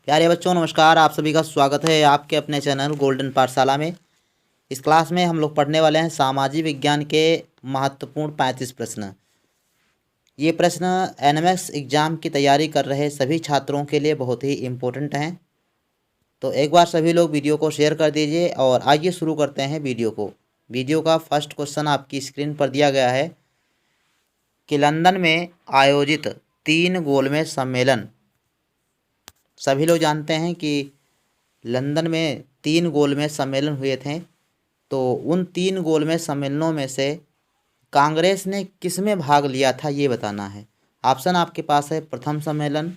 प्यारे बच्चों नमस्कार। आप सभी का स्वागत है आपके अपने चैनल गोल्डन पाठशाला में। इस क्लास में हम लोग पढ़ने वाले हैं सामाजिक विज्ञान के महत्वपूर्ण 35 प्रश्न। ये प्रश्न एनएमएस एग्ज़ाम की तैयारी कर रहे सभी छात्रों के लिए बहुत ही इम्पोर्टेंट हैं। तो एक बार सभी लोग वीडियो को शेयर कर दीजिए और आइए शुरू करते हैं वीडियो को। वीडियो का फर्स्ट क्वेश्चन आपकी स्क्रीन पर दिया गया है कि लंदन में आयोजित 3 गोलमेज सम्मेलन। सभी लोग जानते हैं कि लंदन में 3 गोलमेज सम्मेलन हुए थे। तो उन 3 गोलमेज सम्मेलनों में से कांग्रेस ने किस में भाग लिया था ये बताना है। ऑप्शन आपके पास है प्रथम सम्मेलन,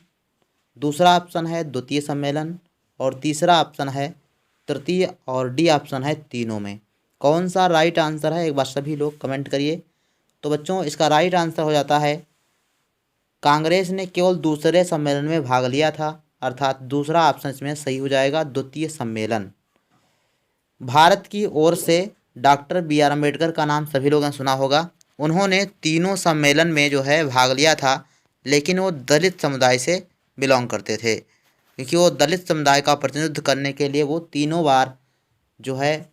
दूसरा ऑप्शन है द्वितीय सम्मेलन और तीसरा ऑप्शन है तृतीय और डी ऑप्शन है तीनों में। कौन सा राइट आंसर है एक बार सभी लोग कमेंट करिए। तो बच्चों इसका राइट आंसर हो जाता है कांग्रेस ने केवल दूसरे सम्मेलन में भाग लिया था, अर्थात दूसरा ऑप्शन इसमें सही हो जाएगा, द्वितीय सम्मेलन। भारत की ओर से डॉक्टर बी आर अम्बेडकर का नाम सभी लोगों ने सुना होगा। उन्होंने तीनों सम्मेलन में जो है भाग लिया था, लेकिन वो दलित समुदाय से बिलोंग करते थे, क्योंकि वो दलित समुदाय का प्रतिनिधित्व करने के लिए वो तीनों बार जो है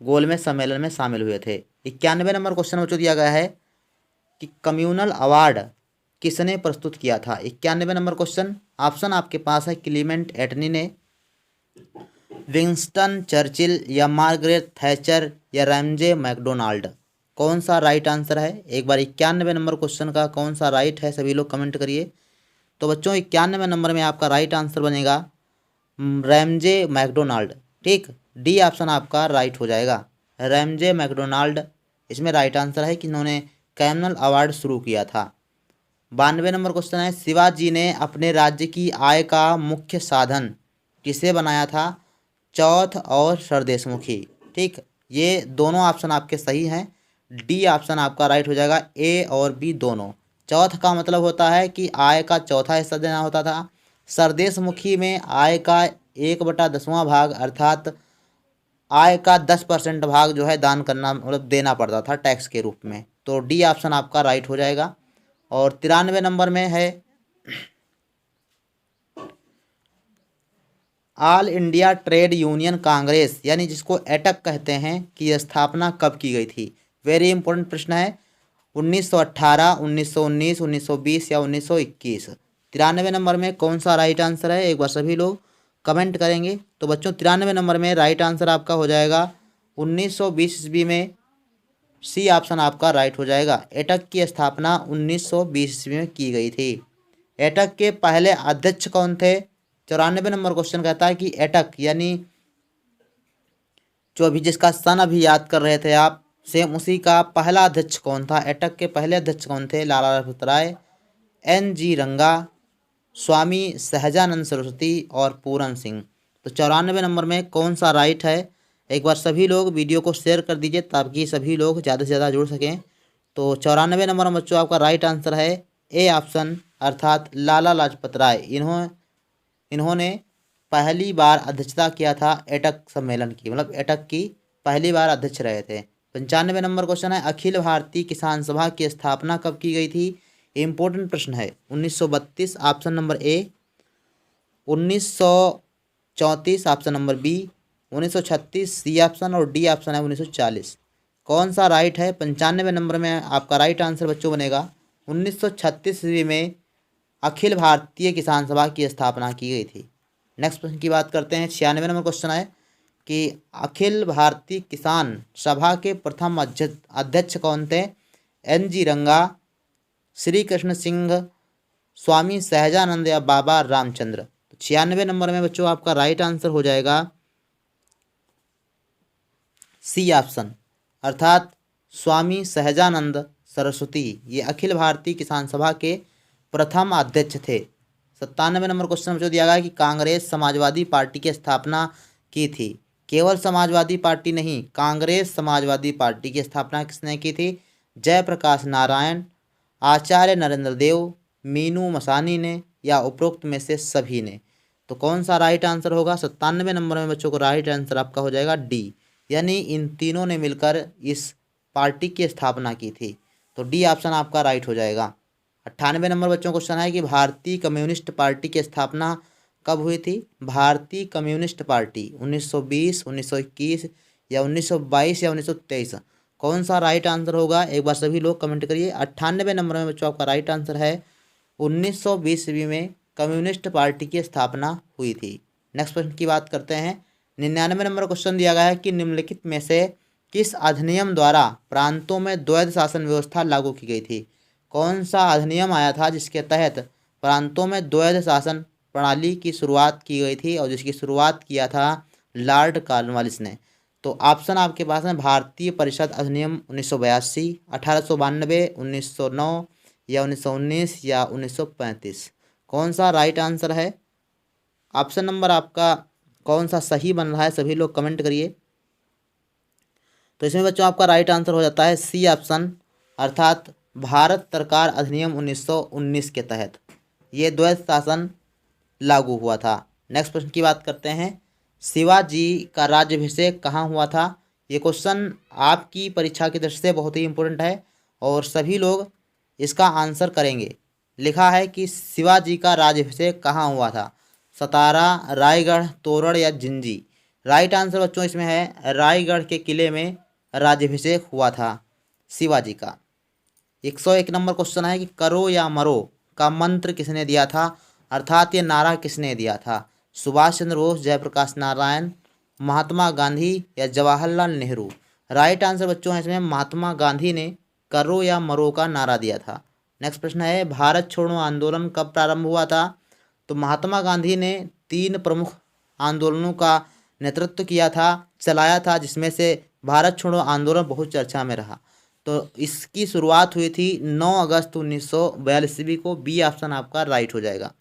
गोलमेज सम्मेलन में शामिल हुए थे। 91 नंबर क्वेश्चन बच्चों दिया गया है कि कम्युनल अवार्ड किसने प्रस्तुत किया था। 91 नंबर क्वेश्चन। ऑप्शन आपके पास है क्लीमेंट एटनी ने, विंस्टन चर्चिल या मार्गरेट थैचर या रैमजे मैकडोनाल्ड। कौन सा राइट आंसर है एक बार 91 नंबर क्वेश्चन का कौन सा राइट है सभी लोग कमेंट करिए। तो बच्चों 91 नंबर में आपका राइट आंसर बनेगा रैमजे मैकडोनाल्ड। ठीक, डी ऑप्शन आपका राइट हो जाएगा, रैमजे मैकडोनाल्ड इसमें राइट आंसर है कि इन्होंने कम्युनल अवार्ड शुरू किया था। 92 नंबर क्वेश्चन है शिवाजी ने अपने राज्य की आय का मुख्य साधन किसे बनाया था, चौथ और सरदेशमुखी। ठीक, ये दोनों ऑप्शन आपके सही हैं, डी ऑप्शन आपका राइट हो जाएगा, ए और बी दोनों। चौथ का मतलब होता है कि आय का चौथा हिस्सा देना होता था, सरदेशमुखी में आय का 1/10वां भाग अर्थात आय का 10% भाग जो है दान करना मतलब देना पड़ता था टैक्स के रूप में। तो डी ऑप्शन आपका राइट हो जाएगा। और 93 नंबर में है all India trade union Congress यानी जिसको एटक कहते हैं की स्थापना कब की गई थी। वेरी इंपॉर्टेंट प्रश्न है, 1918, 1919, 1920 या 1921। 93 नंबर में कौन सा राइट आंसर है एक बार सभी लोग कमेंट करेंगे। तो बच्चों 93 नंबर में राइट आंसर आपका हो जाएगा 1920 ईस्वी में, सी ऑप्शन आपका राइट हो जाएगा। एटक की स्थापना 1920 ईस्वी में की गई थी। एटक के पहले अध्यक्ष कौन थे। 94 नंबर क्वेश्चन कहता है कि एटक यानी जो अभी जिसका सन अभी याद कर रहे थे आप, सेम उसी का पहला अध्यक्ष कौन था। एटक के पहले अध्यक्ष कौन थे, लाला लाजपत राय, एन जी रंगा, स्वामी सहजानंद सरस्वती और पूरन सिंह। तो 94 नंबर में कौन सा राइट है एक बार सभी लोग वीडियो को शेयर कर दीजिए ताकि सभी लोग ज़्यादा से ज़्यादा जुड़ सकें। तो 94 नंबर में बच्चों आपका राइट आंसर है ए ऑप्शन अर्थात लाला लाजपत राय। इन्होंने पहली बार अध्यक्षता किया था एटक सम्मेलन की, मतलब एटक की पहली बार अध्यक्ष रहे थे। 95 नंबर क्वेश्चन है अखिल भारतीय किसान सभा की स्थापना कब की गई थी। इंपॉर्टेंट प्रश्न है, 1932 option number A, 1934 option number B, 1936 C option और डी ऑप्शन है 1940। कौन सा राइट है। 95 नंबर में आपका राइट आंसर बच्चों बनेगा 1936 ईस्वी में अखिल भारतीय किसान सभा की स्थापना की गई थी। नेक्स्ट प्रश्न की बात करते हैं। 96 नंबर क्वेश्चन है कि अखिल भारतीय किसान सभा के प्रथम अध्यक्ष कौन थे। एन जी रंगा, श्री कृष्ण सिंह, स्वामी सहजानंद या बाबा रामचंद्र। तो 96 नंबर में बच्चों आपका राइट आंसर हो जाएगा सी ऑप्शन अर्थात स्वामी सहजानंद सरस्वती। ये अखिल भारतीय किसान सभा के प्रथम अध्यक्ष थे। 97 नंबर क्वेश्चन जो दिया गया है कि कांग्रेस समाजवादी पार्टी की स्थापना की थी। केवल समाजवादी पार्टी नहीं, कांग्रेस समाजवादी पार्टी की स्थापना किसने की थी। जयप्रकाश नारायण, आचार्य नरेंद्र देव, मीनू मसानी ने या उपरोक्त में से सभी ने। तो कौन सा राइट आंसर होगा। 97 नंबर में बच्चों को राइट आंसर आपका हो जाएगा डी, यानी इन तीनों ने मिलकर इस पार्टी की स्थापना की थी। तो डी ऑप्शन आपका राइट हो जाएगा। 98 नंबर बच्चों को क्वेश्चन है कि भारतीय कम्युनिस्ट पार्टी की स्थापना कब हुई थी? भारतीय कम्युनिस्ट पार्टी 1920, 1921 या 1922 या 1923? कौन सा राइट आंसर होगा? एक बार सभी लोग कमेंट करिए। 98 नंबर में बच्चों आपका राइट आंसर है 1920 ईस्वी में कम्युनिस्ट पार्टी की स्थापना हुई थी। नेक्स्ट प्रश्न की बात करते हैं। 99 नंबर क्वेश्चन दिया गया है कि निम्नलिखित में से किस अधिनियम द्वारा प्रांतों में द्वैध शासन व्यवस्था लागू की गई थी? कौन सा अधिनियम आया था जिसके तहत प्रांतों में द्वैध शासन प्रणाली की शुरुआत की गई थी और जिसकी शुरुआत किया था लॉर्ड कॉर्नवालिस ने? तो ऑप्शन आपके पास है भारतीय परिषद अधिनियम 1982, 1892, 1909 या 1919 या 1935? कौन सा राइट आंसर है? ऑप्शन नंबर आपका कौन सा सही बन रहा है? सभी लोग कमेंट करिए। तो इसमें बच्चों आपका राइट आंसर हो जाता है सी ऑप्शन, अर्थात भारत सरकार अधिनियम 1919 के तहत ये द्वैध शासन लागू हुआ था। नेक्स्ट प्रश्न की बात करते हैं। शिवाजी का राज्याभिषेक कहाँ हुआ था? ये क्वेश्चन आपकी परीक्षा की दृष्टि से बहुत ही इंपॉर्टेंट है और सभी लोग इसका आंसर करेंगे। लिखा है कि शिवाजी का राज्याभिषेक कहाँ हुआ था? सतारा, रायगढ़, तोरण या जिंजी? राइट आंसर बच्चों इसमें है रायगढ़ के किले में राज्याभिषेक हुआ था शिवाजी का। 101 नंबर क्वेश्चन है कि करो या मरो का मंत्र किसने दिया था? अर्थात ये नारा किसने दिया था? सुभाष चंद्र बोस, जयप्रकाश नारायण, महात्मा गांधी या जवाहरलाल नेहरू? राइट आंसर बच्चों है इसमें महात्मा गांधी ने करो या मरो का नारा दिया था। नेक्स्ट प्रश्न है भारत छोड़ो आंदोलन कब प्रारंभ हुआ था? तो महात्मा गांधी ने 3 प्रमुख आंदोलनों का नेतृत्व किया था, चलाया था, जिसमें से भारत छोड़ो आंदोलन बहुत चर्चा में रहा। तो इसकी शुरुआत हुई थी 9 अगस्त 1942 ईस्वी को। बी ऑप्शन आपका राइट हो जाएगा।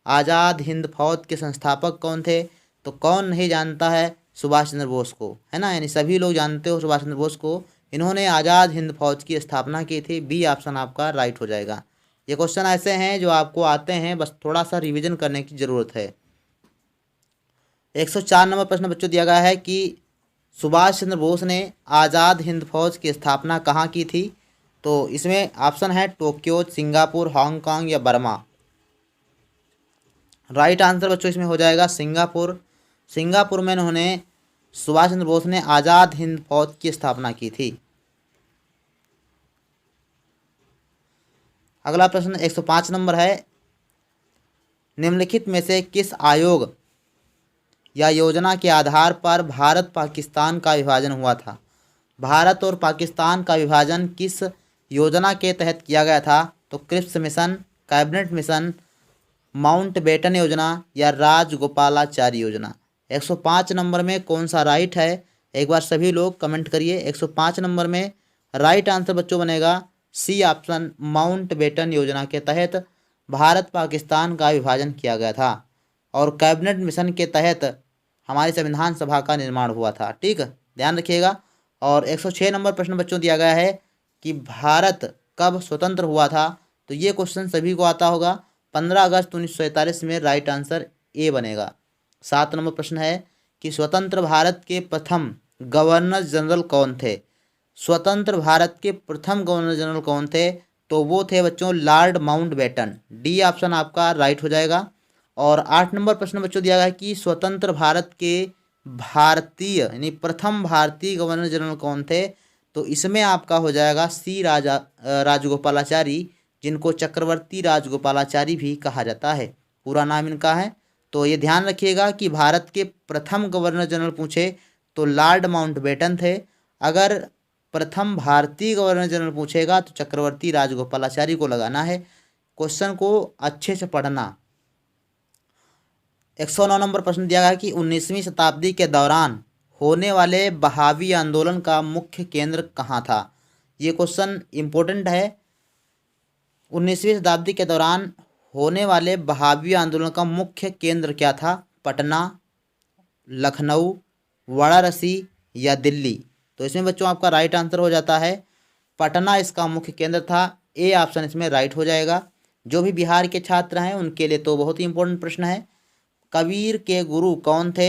आज़ाद हिंद फौज के संस्थापक कौन थे? तो कौन नहीं जानता है सुभाष चंद्र बोस को, है ना? यानी सभी लोग जानते हो सुभाष चंद्र बोस को। इन्होंने आज़ाद हिंद फौज की स्थापना की थी। बी ऑप्शन आपका राइट हो जाएगा। ये क्वेश्चन ऐसे हैं जो आपको आते हैं, बस थोड़ा सा रिवीजन करने की ज़रूरत है। 104 नंबर प्रश्न बच्चों दिया गया है कि सुभाष चंद्र बोस ने आज़ाद हिंद फौज की स्थापना कहाँ की थी? तो इसमें ऑप्शन है टोक्यो, सिंगापुर, हांगकांग या बर्मा? राइट आंसर बच्चों इसमें हो जाएगा सिंगापुर। सिंगापुर में उन्होंने सुभाष चंद्र बोस ने आज़ाद हिंद फौज की स्थापना की थी। अगला प्रश्न 105 नंबर है। निम्नलिखित में से किस आयोग या योजना के आधार पर भारत पाकिस्तान का विभाजन हुआ था? भारत और पाकिस्तान का विभाजन किस योजना के तहत किया गया था? तो Cripps mission, cabinet mission, Mountbatten योजना या राजगोपालाचारी योजना? 105 नंबर में कौन सा राइट है? एक बार सभी लोग कमेंट करिए। 105 नंबर में राइट आंसर बच्चों बनेगा सी ऑप्शन, माउंटबेटन योजना के तहत भारत पाकिस्तान का विभाजन किया गया था और कैबिनेट मिशन के तहत हमारी संविधान सभा का निर्माण हुआ था। ठीक, ध्यान रखिएगा। और 106 नंबर प्रश्न बच्चों दिया गया है कि भारत कब स्वतंत्र हुआ था? तो ये क्वेश्चन सभी को आता होगा। 15 अगस्त 1947 में राइट आंसर ए बनेगा। 7 नंबर प्रश्न है कि स्वतंत्र भारत के प्रथम गवर्नर जनरल कौन थे? स्वतंत्र भारत के प्रथम गवर्नर जनरल कौन थे? तो वो थे बच्चों लॉर्ड माउंटबेटन। डी ऑप्शन आपका राइट हो जाएगा। और 8 नंबर प्रश्न बच्चों दिया गया कि स्वतंत्र भारत के भारतीय यानी प्रथम भारतीय गवर्नर जनरल कौन थे? तो इसमें आपका हो जाएगा सी राजगोपालाचारी, जिनको चक्रवर्ती राजगोपालाचारी भी कहा जाता है, पूरा नाम इनका है। तो ये ध्यान रखिएगा कि भारत के प्रथम गवर्नर जनरल पूछे तो लॉर्ड माउंटबेटन थे। अगर प्रथम भारतीय गवर्नर जनरल पूछेगा तो चक्रवर्ती राजगोपालाचारी को लगाना है। क्वेश्चन को अच्छे से पढ़ना। 109 नंबर प्रश्न दिया गया कि 19वीं शताब्दी के दौरान होने वाले बहावी आंदोलन का मुख्य केंद्र कहाँ था? ये क्वेश्चन इम्पोर्टेंट है। 19वीं शताब्दी के दौरान होने वाले बहावी आंदोलन का मुख्य केंद्र क्या था? पटना, लखनऊ, वाराणसी या दिल्ली? तो इसमें बच्चों आपका राइट आंसर हो जाता है पटना इसका मुख्य केंद्र था। ए ऑप्शन इसमें राइट हो जाएगा। जो भी बिहार के छात्र हैं उनके लिए तो बहुत ही इंपॉर्टेंट प्रश्न है। कबीर के गुरु कौन थे?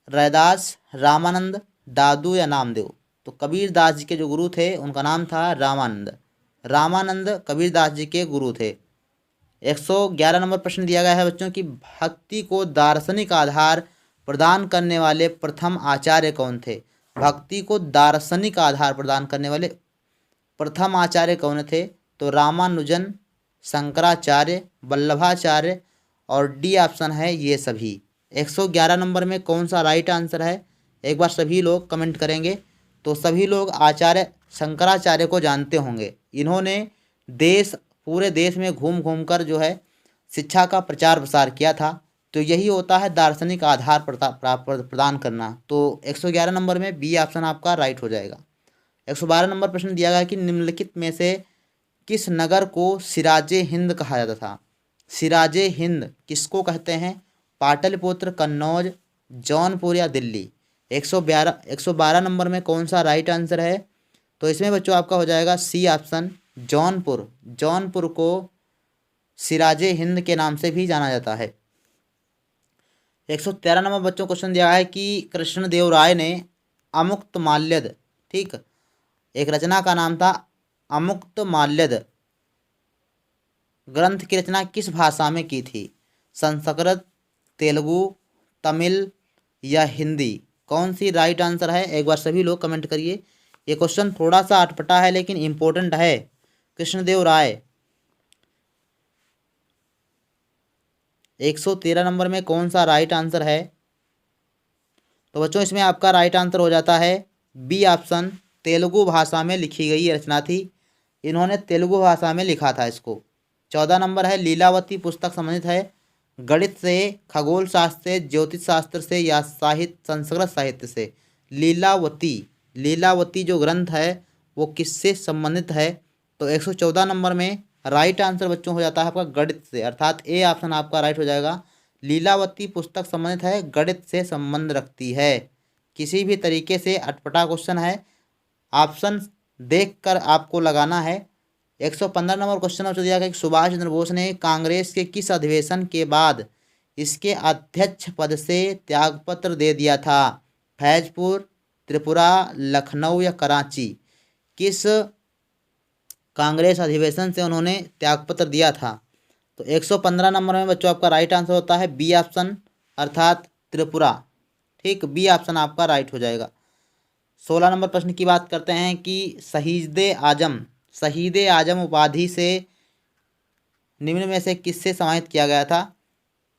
रैदास, रामानंद, दादू या नामदेव? तो कबीर दास जी के जो गुरु थे उनका नाम था रामानंद। रामानंद कबीर दास जी के गुरु थे। 111 नंबर प्रश्न दिया गया है बच्चों की भक्ति को दार्शनिक आधार प्रदान करने वाले प्रथम आचार्य कौन थे। भक्ति को दार्शनिक आधार प्रदान करने वाले प्रथम आचार्य कौन थे। तो रामानुजन, शंकराचार्य, वल्लभाचार्य और डी ऑप्शन है ये सभी। 111 नंबर में कौन सा राइट आंसर है, एक बार सभी लोग कमेंट करेंगे। तो सभी लोग आचार्य शंकराचार्य को जानते होंगे। इन्होंने पूरे देश में घूम घूम कर जो है शिक्षा का प्रचार प्रसार किया था। तो यही होता है दार्शनिक आधार प्रदान करना। तो 111 नंबर में बी ऑप्शन आपका राइट हो जाएगा। 112 नंबर प्रश्न दिया गया कि निम्नलिखित में से किस नगर को सिराजे हिंद कहा जाता था। सिराजे हिंद किसको कहते हैं। पाटलिपुत्र, कन्नौज, जौनपुर या दिल्ली। 112 नंबर में कौन सा राइट आंसर है। तो इसमें बच्चों आपका हो जाएगा सी ऑप्शन, जौनपुर। जौनपुर को सिराजे हिंद के नाम से भी जाना जाता है। 113 नंबर बच्चों क्वेश्चन दिया है कि कृष्णदेव राय ने अमुक्त माल्यद, ठीक, एक रचना का नाम था अमुक्त माल्यद, ग्रंथ की रचना किस भाषा में की थी। संस्कृत, तेलुगु, तमिल या हिंदी। कौन सी राइट आंसर है, एक बार सभी लोग कमेंट करिए। ये क्वेश्चन थोड़ा सा अटपटा है लेकिन इम्पोर्टेंट है। कृष्णदेव राय 113 नंबर में कौन सा राइट आंसर है। तो बच्चों इसमें आपका राइट आंसर हो जाता है बी ऑप्शन, तेलुगु भाषा में लिखी गई ये रचना थी। इन्होंने तेलुगु भाषा में लिखा था इसको। 14 नंबर है लीलावती पुस्तक संबंधित है गणित से, खगोल शास्त्र से, ज्योतिष शास्त्र से या संस्कृत साहित्य से। लीलावती जो ग्रंथ है वो किससे संबंधित है। तो 114 नंबर में राइट आंसर बच्चों हो जाता है आपका गणित से, अर्थात ए ऑप्शन आपका राइट हो जाएगा। लीलावती पुस्तक संबंधित है गणित से संबंध रखती है। किसी भी तरीके से अटपटा क्वेश्चन है, ऑप्शन देखकर आपको लगाना है। 115 नंबर क्वेश्चन आपसे दिया गया कि सुभाष चंद्र बोस ने कांग्रेस के किस अधिवेशन के बाद इसके अध्यक्ष पद से त्यागपत्र दे दिया था। फैजपुर, त्रिपुरा, लखनऊ या कराची। किस कांग्रेस अधिवेशन से उन्होंने त्यागपत्र दिया था। तो 115 नंबर में बच्चों आपका राइट आंसर होता है बी ऑप्शन, अर्थात त्रिपुरा, ठीक, बी ऑप्शन आपका राइट हो जाएगा। 16 नंबर प्रश्न की बात करते हैं कि शहीद आजम उपाधि से निम्न में से किससे सम्मानित किया गया था।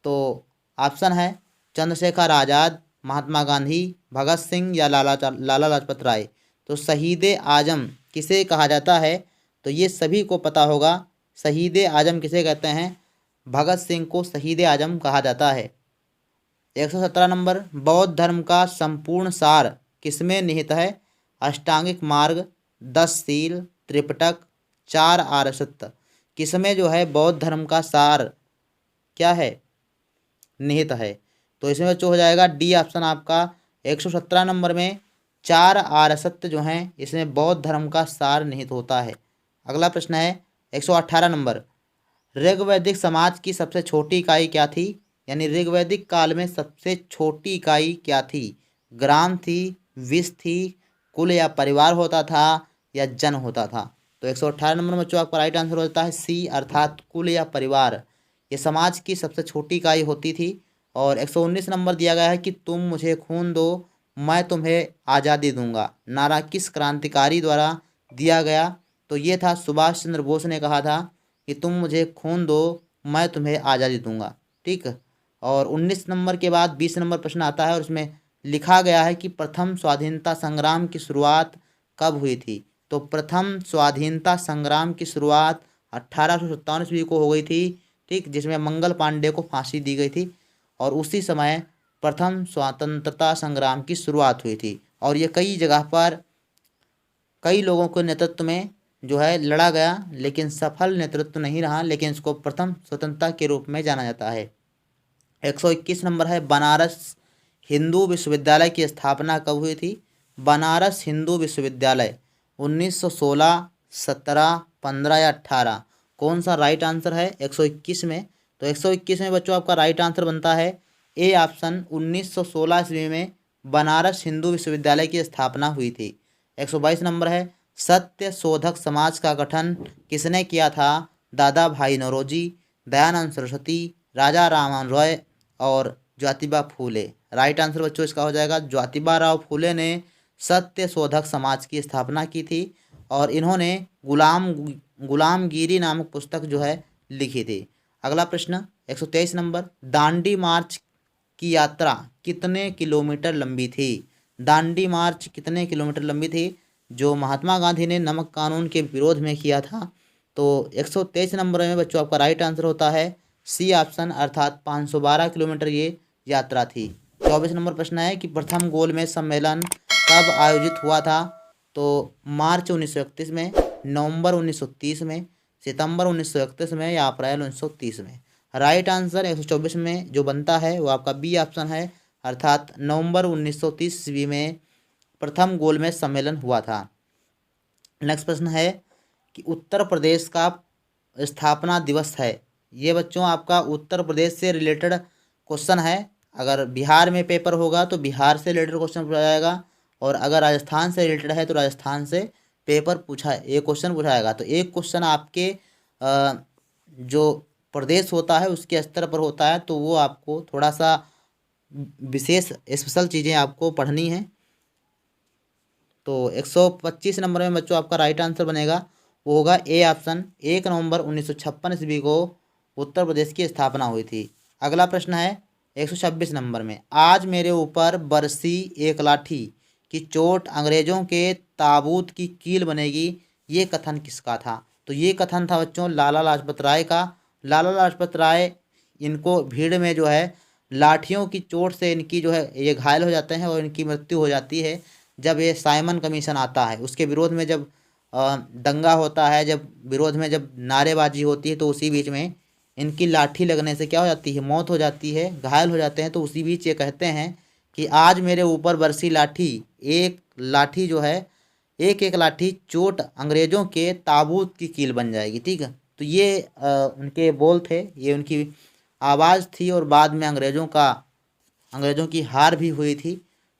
तो ऑप्शन है चंद्रशेखर आज़ाद, महात्मा गांधी, भगत सिंह या लाला लाजपत राय। तो शहीद आजम किसे कहा जाता है, तो ये सभी को पता होगा। शहीद आजम किसे कहते हैं, भगत सिंह को शहीद आजम कहा जाता है। 117 नंबर बौद्ध धर्म का संपूर्ण सार किसमें निहित है। अष्टांगिक मार्ग, 10 शील, त्रिपिटक, 4 आर्यसत्य। किसमें जो है बौद्ध धर्म का सार क्या है, निहित है। तो इसमें बच्चों हो जाएगा डी ऑप्शन आपका। 117 नंबर में 4 आर्यसत्य जो हैं इसमें बौद्ध धर्म का सार निहित होता है। अगला प्रश्न है 118 नंबर, ऋग्वैदिक समाज की सबसे छोटी इकाई क्या थी। यानी ऋग्वैदिक काल में सबसे छोटी इकाई क्या थी। ग्राम थी, विष थी, कुल या परिवार होता था या जन होता था। तो 118 नंबर में बच्चों आपका राइट आंसर हो जाता है सी, अर्थात कुल या परिवार, ये समाज की सबसे छोटी इकाई होती थी। और 119 नंबर दिया गया है कि तुम मुझे खून दो मैं तुम्हें आज़ादी दूंगा, नारा किस क्रांतिकारी द्वारा दिया गया। तो ये था सुभाष चंद्र बोस ने कहा था कि तुम मुझे खून दो मैं तुम्हें आज़ादी दूंगा, ठीक। और 19 नंबर के बाद 20 नंबर प्रश्न आता है और उसमें लिखा गया है कि प्रथम स्वाधीनता संग्राम की शुरुआत कब हुई थी। तो प्रथम स्वाधीनता संग्राम की शुरुआत 1857 ईस्वी को हो गई थी, ठीक, जिसमें मंगल पांडे को फांसी दी गई थी और उसी समय प्रथम स्वतंत्रता संग्राम की शुरुआत हुई थी। और ये कई जगह पर कई लोगों के नेतृत्व में जो है लड़ा गया, लेकिन सफल नेतृत्व नहीं रहा, लेकिन इसको प्रथम स्वतंत्रता के रूप में जाना जाता है। 121 नंबर है बनारस हिंदू विश्वविद्यालय की स्थापना कब हुई थी। बनारस हिंदू विश्वविद्यालय 1916, 17, 15 या 18। कौन सा राइट आंसर है 121 में। तो 121 में बच्चों आपका राइट आंसर बनता है ए ऑप्शन, 1916 ईस्वी में बनारस हिंदू विश्वविद्यालय की स्थापना हुई थी। 122 नंबर है सत्य शोधक समाज का गठन किसने किया था। दादा भाई नौरोजी, दयानंद सरस्वती, राजा राममोहन रॉय और ज्योतिबा फूले। राइट आंसर बच्चों इसका हो जाएगा ज्योतिबा राव फूले ने सत्य शोधक समाज की स्थापना की थी और इन्होंने गुलामगिरी नामक पुस्तक जो है लिखी थी। अगला प्रश्न 123 नंबर, दांडी मार्च की यात्रा कितने किलोमीटर लंबी थी? दांडी मार्च कितने किलोमीटर लंबी थी जो महात्मा गांधी ने नमक कानून के विरोध में किया था? तो 123 नंबर में बच्चों आपका राइट आंसर होता है सी ऑप्शन, अर्थात 512 किलोमीटर ये यात्रा थी। 24 नंबर प्रश्न है कि प्रथम गोलमेज सम्मेलन कब आयोजित हुआ था? तो मार्च 1931 में, नवंबर 1930 में, सितंबर 1931 में या अप्रैल 1930 में। राइट आंसर 124 में जो बनता है वो आपका बी ऑप्शन है, अर्थात नवंबर 1930 ईस्वी में प्रथम गोलमेज सम्मेलन हुआ था। नेक्स्ट प्रश्न है कि उत्तर प्रदेश का स्थापना दिवस है। ये बच्चों आपका उत्तर प्रदेश से रिलेटेड क्वेश्चन है। अगर बिहार में पेपर होगा तो बिहार से रिलेटेड क्वेश्चन पूछा जाएगा और अगर राजस्थान से रिलेटेड है तो राजस्थान से पेपर एक क्वेश्चन पूछा जाएगा। तो एक क्वेश्चन आपके जो प्रदेश होता है उसके स्तर पर होता है, तो वो आपको थोड़ा सा विशेष स्पेशल चीज़ें आपको पढ़नी है। तो 125 नंबर में बच्चों आपका राइट आंसर बनेगा वो होगा ए ऑप्शन, 1 नवंबर 1956 ईस्वी को उत्तर प्रदेश की स्थापना हुई थी। अगला प्रश्न है 126 नंबर में, आज मेरे ऊपर बरसी एक लाठी की चोट अंग्रेजों के ताबूत की कील बनेगी, ये कथन किसका था? तो ये कथन था बच्चों लाला लाजपत राय का। लाला लाजपत राय इनको भीड़ में जो है लाठियों की चोट से इनकी जो है ये घायल हो जाते हैं और इनकी मृत्यु हो जाती है जब ये साइमन कमीशन आता है। उसके विरोध में जब दंगा होता है, जब विरोध में जब नारेबाजी होती है, तो उसी बीच में इनकी लाठी लगने से क्या हो जाती है, मौत हो जाती है, घायल हो जाते हैं। तो उसी बीच ये कहते हैं कि आज मेरे ऊपर बरसी लाठी, एक लाठी जो है एक एक लाठी चोट अंग्रेज़ों के ताबूत की कील बन जाएगी। ठीक है, तो ये उनके बोल थे, ये उनकी आवाज़ थी और बाद में अंग्रेज़ों की हार भी हुई थी।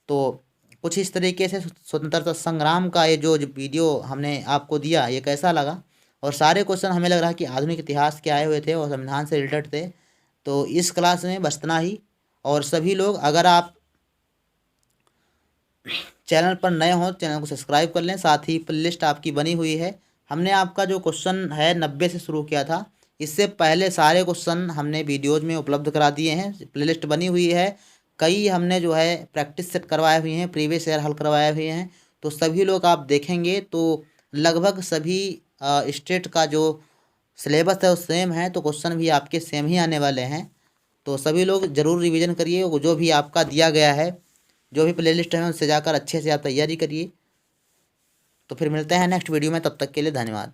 तो कुछ इस तरीके से स्वतंत्रता संग्राम का ये जो वीडियो हमने आपको दिया ये कैसा लगा? और सारे क्वेश्चन हमें लग रहा है कि आधुनिक इतिहास के आए हुए थे और संविधान से रिलेटेड थे। तो इस क्लास में बस इतना ही। और सभी लोग अगर आप चैनल पर नए हों चैनल को सब्सक्राइब कर लें, साथ ही प्लेलिस्ट आपकी बनी हुई है। हमने आपका जो क्वेश्चन है 90 से शुरू किया था, इससे पहले सारे क्वेश्चन हमने वीडियोज़ में उपलब्ध करा दिए हैं, प्लेलिस्ट बनी हुई है। कई हमने जो है प्रैक्टिस सेट करवाए हुए हैं, प्रीवियस ईयर हल करवाए हुए हैं। तो सभी लोग आप देखेंगे तो लगभग सभी स्टेट का जो सिलेबस है वो सेम है, तो क्वेश्चन भी आपके सेम ही आने वाले हैं। तो सभी लोग ज़रूर रिवीजन करिए, वो जो भी आपका दिया गया है, जो भी प्लेलिस्ट है उससे जाकर अच्छे से आप तैयारी करिए। तो फिर मिलते हैं नेक्स्ट वीडियो में, तब तक के लिए धन्यवाद।